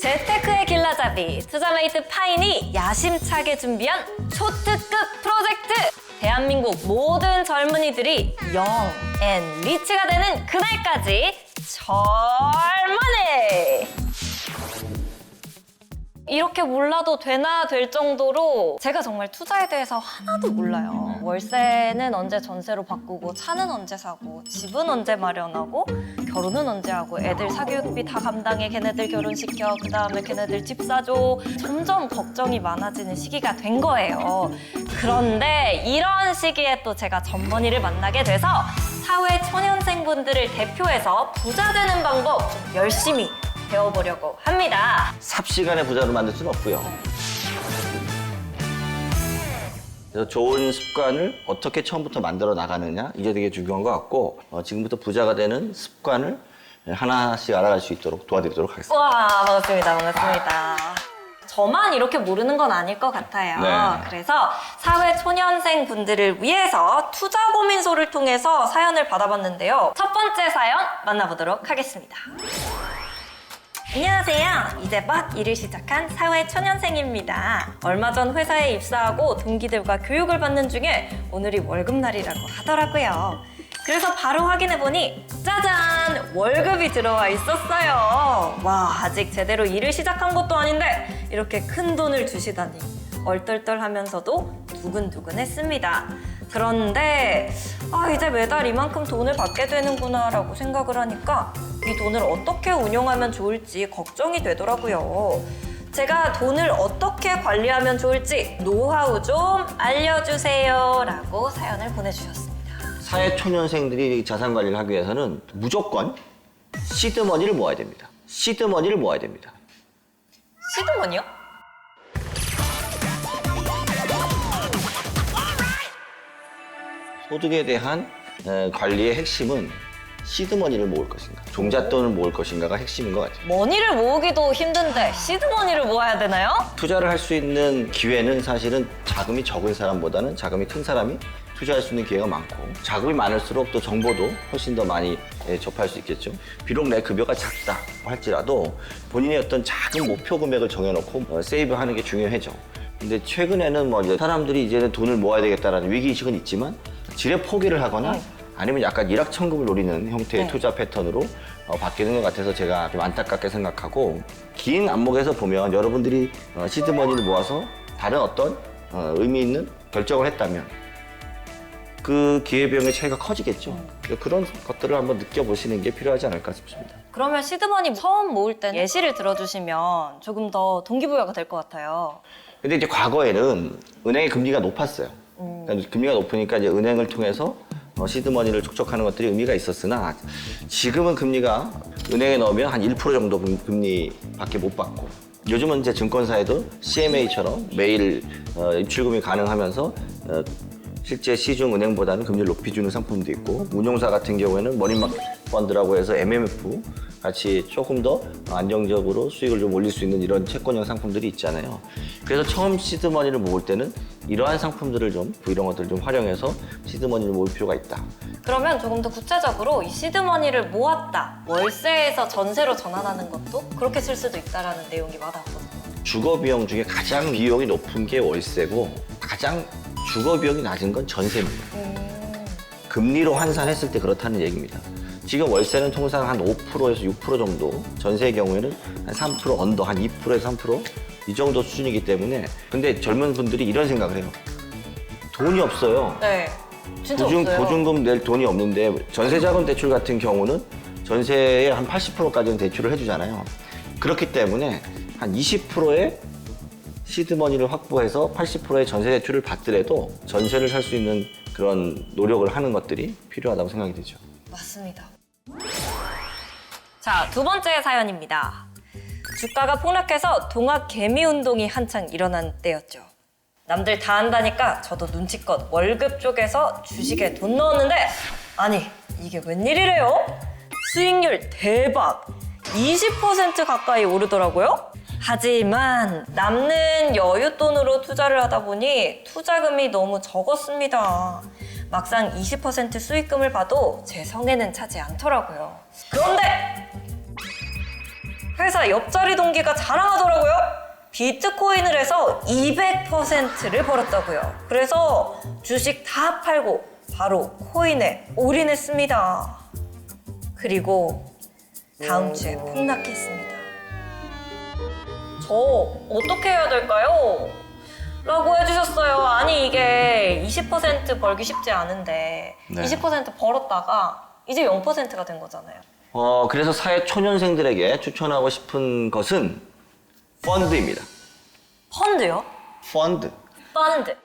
재테크의 길라잡이 투자메이트 파인이 야심차게 준비한 초특급 프로젝트! 대한민국 모든 젊은이들이 영 앤 리치가 되는 그날까지 젊은이! 이렇게 몰라도 되나 될 정도로 제가 정말 투자에 대해서 하나도 몰라요. 월세는 언제 전세로 바꾸고, 차는 언제 사고, 집은 언제 마련하고, 결혼은 언제 하고, 애들 사교육비 다 감당해, 걔네들 결혼시켜, 그 다음에 걔네들 집 사줘. 점점 걱정이 많아지는 시기가 된 거예요. 그런데 이런 시기에 또 제가 전번이를 만나게 돼서 사회 초년생분들을 대표해서 부자 되는 방법 좀 열심히 배워보려고 합니다. 삽시간에 부자로 만들 수는 없고요. 그래서 좋은 습관을 어떻게 처음부터 만들어 나가느냐, 이게 되게 중요한 것 같고, 지금부터 부자가 되는 습관을 하나씩 알아갈 수 있도록 도와드리도록 하겠습니다. 와, 반갑습니다. 반갑습니다. 저만 이렇게 모르는 건 아닐 것 같아요. 네. 그래서 사회 초년생 분들을 위해서 투자 고민소를 통해서 사연을 받아봤는데요. 첫 번째 사연 만나보도록 하겠습니다. 안녕하세요. 이제 막 일을 시작한 사회 초년생입니다. 얼마 전 회사에 입사하고 동기들과 교육을 받는 중에 오늘이 월급날이라고 하더라고요. 그래서 바로 확인해보니 짜잔! 월급이 들어와 있었어요. 와, 아직 제대로 일을 시작한 것도 아닌데 이렇게 큰 돈을 주시다니 얼떨떨하면서도 두근두근했습니다. 그런데 이제 매달 이만큼 돈을 받게 되는구나 라고 생각을 하니까 이 돈을 어떻게 운용하면 좋을지 걱정이 되더라고요. 제가 돈을 어떻게 관리하면 좋을지 노하우 좀 알려주세요 라고 사연을 보내주셨습니다. 사회 초년생들이 자산 관리를 하기 위해서는 무조건 시드머니를 모아야 됩니다. 시드머니를 모아야 됩니다. 시드머니요? 소득에 대한 관리의 핵심은 시드머니를 모을 것인가, 종잣돈을 모을 것인가가 핵심인 것 같아요. 머니를 모으기도 힘든데 시드머니를 모아야 되나요? 투자를 할 수 있는 기회는 사실은 자금이 적은 사람보다는 자금이 큰 사람이 투자할 수 있는 기회가 많고, 자금이 많을수록 또 정보도 훨씬 더 많이 접할 수 있겠죠. 비록 내 급여가 작다 할지라도 본인의 어떤 작은 목표 금액을 정해놓고 세이브하는 게 중요하죠. 근데 최근에는 이제 사람들이 이제는 돈을 모아야 되겠다라는 위기의식은 있지만 지레 포기를 하거나 아니면 약간 일확천금을 노리는 형태의 투자 패턴으로 바뀌는 것 같아서 제가 좀 안타깝게 생각하고, 긴 안목에서 보면 여러분들이 시드머니를 모아서 다른 어떤 의미 있는 결정을 했다면 그 기회비용의 차이가 커지겠죠. 그런 것들을 한번 느껴보시는 게 필요하지 않을까 싶습니다. 그러면 시드머니 처음 모을 때 예시를 들어주시면 조금 더 동기부여가 될 것 같아요. 근데 이제 과거에는 은행의 금리가 높았어요. 그러니까 금리가 높으니까 이제 은행을 통해서 시드머니를 촉촉하는 것들이 의미가 있었으나, 지금은 금리가 은행에 넣으면 한 1% 정도 금리밖에 못 받고, 요즘은 이제 증권사에도 CMA처럼 매일 입출금이 가능하면서 실제 시중 은행보다는 금리를 높이 주는 상품도 있고, 운용사 같은 경우에는 머니마켓 펀드라고 해서 MMF 같이 조금 더 안정적으로 수익을 좀 올릴 수 있는 이런 채권형 상품들이 있잖아요. 그래서 처음 시드머니를 모을 때는 이러한 상품들을 이런 것들을 좀 활용해서 시드머니를 모을 필요가 있다. 그러면 조금 더 구체적으로 이 시드머니를 모았다, 월세에서 전세로 전환하는 것도 그렇게 쓸 수도 있다라는 내용이 와닿았거든요. 주거 비용 중에 가장 비용이 높은 게 월세고, 가장 주거 비용이 낮은 건 전세입니다. 금리로 환산했을 때 그렇다는 얘기입니다. 지금 월세는 통상 한 5%에서 6% 정도, 전세의 경우에는 한 3% 언더, 한 2%에서 3%, 이 정도 수준이기 때문에. 근데 젊은 분들이 이런 생각을 해요. 돈이 없어요. 네, 진짜 없어요. 보증금 낼 돈이 없는데, 전세자금 대출 같은 경우는 전세의 한 80%까지는 대출을 해주잖아요. 그렇기 때문에 한 20%의 시드머니를 확보해서 80%의 전세 대출을 받더라도 전세를 살 수 있는 그런 노력을 하는 것들이 필요하다고 생각이 되죠. 맞습니다. 자, 두 번째 사연입니다. 주가가 폭락해서 동학 개미 운동이 한창 일어난 때였죠. 남들 다 한다니까 저도 눈치껏 월급 쪽에서 주식에 돈 넣었는데, 아니 이게 웬일이래요? 수익률 대박! 20% 가까이 오르더라고요. 하지만 남는 여윳돈으로 투자를 하다 보니 투자금이 너무 적었습니다. 막상 20% 수익금을 봐도 제 성에는 차지 않더라고요. 그런데 회사 옆자리 동기가 자랑하더라고요. 비트코인을 해서 200%를 벌었다고요. 그래서 주식 다 팔고 바로 코인에 올인했습니다. 그리고 다음 주에 폭락했습니다. 저 어떻게 해야 될까요? 라고 해주셨어요. 아니 이게 20% 벌기 쉽지 않은데 네. 20% 벌었다가 이제 0%가 된 거잖아요. 그래서 사회 초년생들에게 추천하고 싶은 것은 펀드입니다. 펀드요? 펀드. 펀드.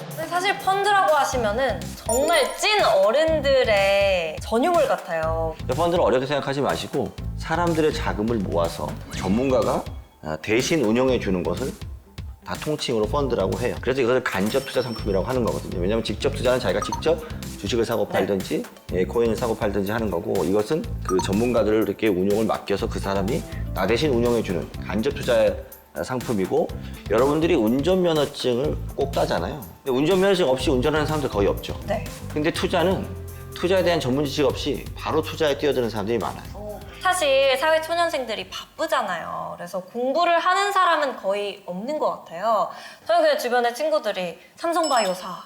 근데 사실 펀드라고 하시면은 정말 찐 어른들의 전유물 같아요. 펀드를 어렵게 생각하지 마시고 사람들의 자금을 모아서 전문가가 대신 운영해 주는 것을 다 통칭으로 펀드라고 해요. 그래서 이것을 간접 투자 상품이라고 하는 거거든요. 왜냐하면 직접 투자는 자기가 직접 주식을 사고 팔든지 코인을 사고 팔든지 하는 거고, 이것은 그 전문가들을 이렇게 운용을 맡겨서 그 사람이 나 대신 운영해 주는 간접 투자 상품이고, 여러분들이 운전면허증을 꼭 따잖아요. 근데 운전면허증 없이 운전하는 사람들 거의 없죠. 네. 근데 투자는 투자에 대한 전문 지식 없이 바로 투자에 뛰어드는 사람들이 많아요. 사실 사회 초년생들이 바쁘잖아요. 그래서 공부를 하는 사람은 거의 없는 것 같아요. 저는 그냥 주변에 친구들이 삼성바이오 사,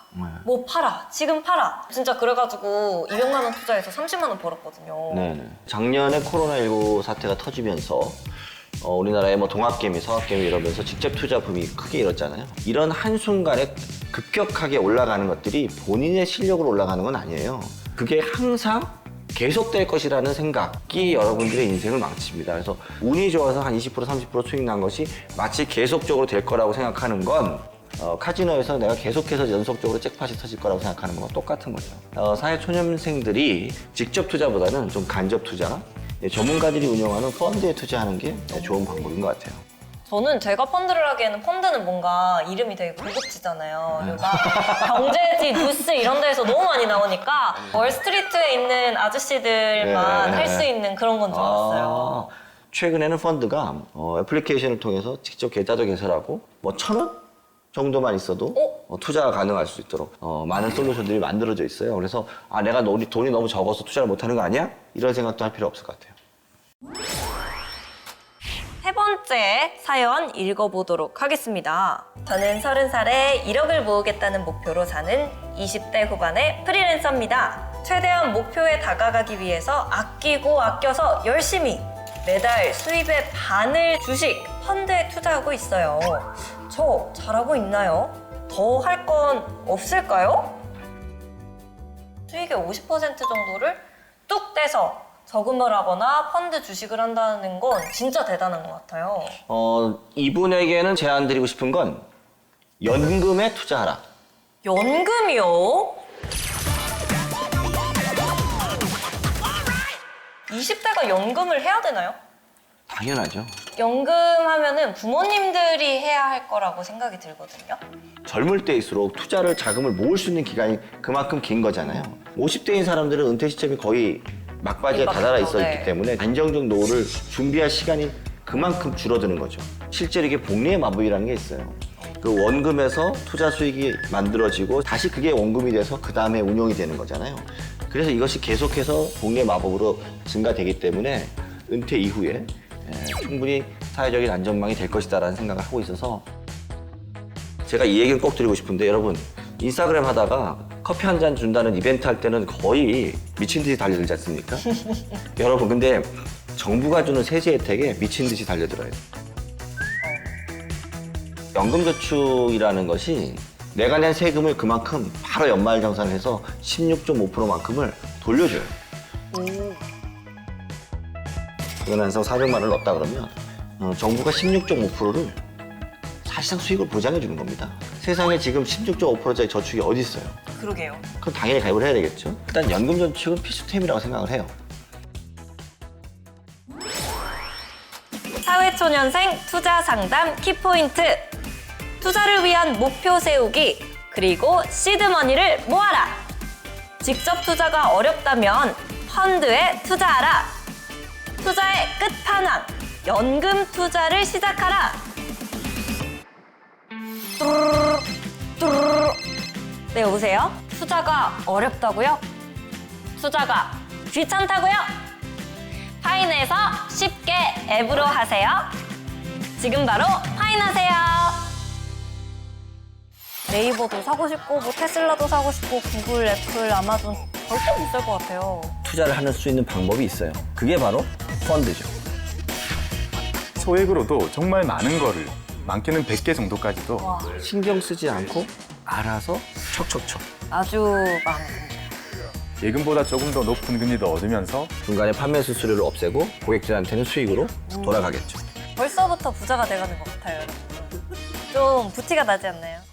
뭐 팔아, 지금 팔아. 진짜 그래가지고 200만 원 투자해서 30만 원 벌었거든요. 네. 작년에 코로나19 사태가 터지면서 우리나라의 뭐 동학개미, 서학개미 이러면서 직접 투자 붐이 크게 일었잖아요. 이런 한순간에 급격하게 올라가는 것들이 본인의 실력으로 올라가는 건 아니에요. 그게 항상 계속될 것이라는 생각이 여러분들의 인생을 망칩니다. 그래서 운이 좋아서 한 20%, 30% 수익 난 것이 마치 계속적으로 될 거라고 생각하는 건 카지노에서 내가 계속해서 연속적으로 잭팟이 터질 거라고 생각하는 거와 똑같은 거죠. 사회 초년생들이 직접 투자보다는 좀 간접 투자, 전문가들이 운영하는 펀드에 투자하는 게 좋은 방법인 것 같아요. 저는 제가 펀드를 하기에는 펀드는 뭔가 이름이 되게 고급지잖아요. 그리고 막 경제지, 뉴스 이런 데에서 너무 많이 나오니까 월스트리트에 있는 아저씨들만 할 수 있는 그런 건 줄 알았어요. 최근에는 펀드가 애플리케이션을 통해서 직접 계좌도 개설하고 뭐 1,000원 정도만 있어도 투자가 가능할 수 있도록 많은 솔루션들이 만들어져 있어요. 그래서 내가 돈이 너무 적어서 투자를 못하는 거 아니야? 이런 생각도 할 필요 없을 것 같아요. 세 번째 사연 읽어보도록 하겠습니다. 저는 30살에 1억을 모으겠다는 목표로 사는 20대 후반의 프리랜서입니다. 최대한 목표에 다가가기 위해서 아끼고 아껴서 열심히 매달 수입의 반을 주식, 펀드에 투자하고 있어요. 저 잘하고 있나요? 더 할 건 없을까요? 수익의 50% 정도를 뚝 떼서 저금을 하거나 펀드 주식을 한다는 건 진짜 대단한 것 같아요. 이분에게는 제안 드리고 싶은 건 연금에 투자하라. 연금이요? 20대가 연금을 해야 되나요? 당연하죠. 연금 하면은 부모님들이 해야 할 거라고 생각이 들거든요. 젊을 때일수록 투자를 자금을 모을 수 있는 기간이 그만큼 긴 거잖아요. 50대인 사람들은 은퇴 시점이 거의 막바지에 다다라 있어 있기 때문에 안정적 노후를 준비할 시간이 그만큼 줄어드는 거죠. 실제로 이게 복리의 마법이라는 게 있어요. 그 원금에서 투자 수익이 만들어지고 다시 그게 원금이 돼서 그 다음에 운용이 되는 거잖아요. 그래서 이것이 계속해서 복리의 마법으로 증가되기 때문에 은퇴 이후에 충분히 사회적인 안전망이 될 것이다라는 생각을 하고 있어서 제가 이 얘기를 꼭 드리고 싶은데, 여러분 인스타그램 하다가 커피 한 잔 준다는 이벤트 할 때는 거의 미친 듯이 달려들지 않습니까? 여러분 근데 정부가 주는 세제 혜택에 미친 듯이 달려들어요. 연금저축이라는 것이 내가 낸 세금을 그만큼 바로 연말정산을 해서 16.5%만큼을 돌려줘요. 그건 한서 400만 원을 넣었다 그러면 정부가 16.5%를 사실상 수익을 보장해 주는 겁니다. 세상에 지금 16.5%짜리 저축이 어디 있어요? 그러게요. 그럼 당연히 가입을 해야 되겠죠. 일단 연금저축은 필수템이라고 생각을 해요. 사회초년생 투자 상담 키포인트. 투자를 위한 목표 세우기, 그리고 시드머니를 모아라. 직접 투자가 어렵다면 펀드에 투자하라. 투자의 끝판왕, 연금 투자를 시작하라. 네, 여보세요? 투자가 어렵다고요? 투자가 귀찮다고요? 파인에서 쉽게 앱으로 하세요. 지금 바로 파인하세요. 네이버도 사고 싶고 뭐 테슬라도 사고 싶고 구글, 애플, 아마존 절대 못 살 것 같아요. 투자를 할 수 있는 방법이 있어요. 그게 바로 펀드죠. 소액으로도 정말 많은 거를 많게는 100개 정도까지도 와, 신경 쓰지 않고 알아서 척척척. 아주 마음에 듭니다. 예금보다 조금 더 높은 금리도 얻으면서 중간에 판매 수수료를 없애고 고객들한테는 수익으로 돌아가겠죠. 벌써부터 부자가 돼가는 것 같아요, 여러분. 좀 부티가 나지 않나요?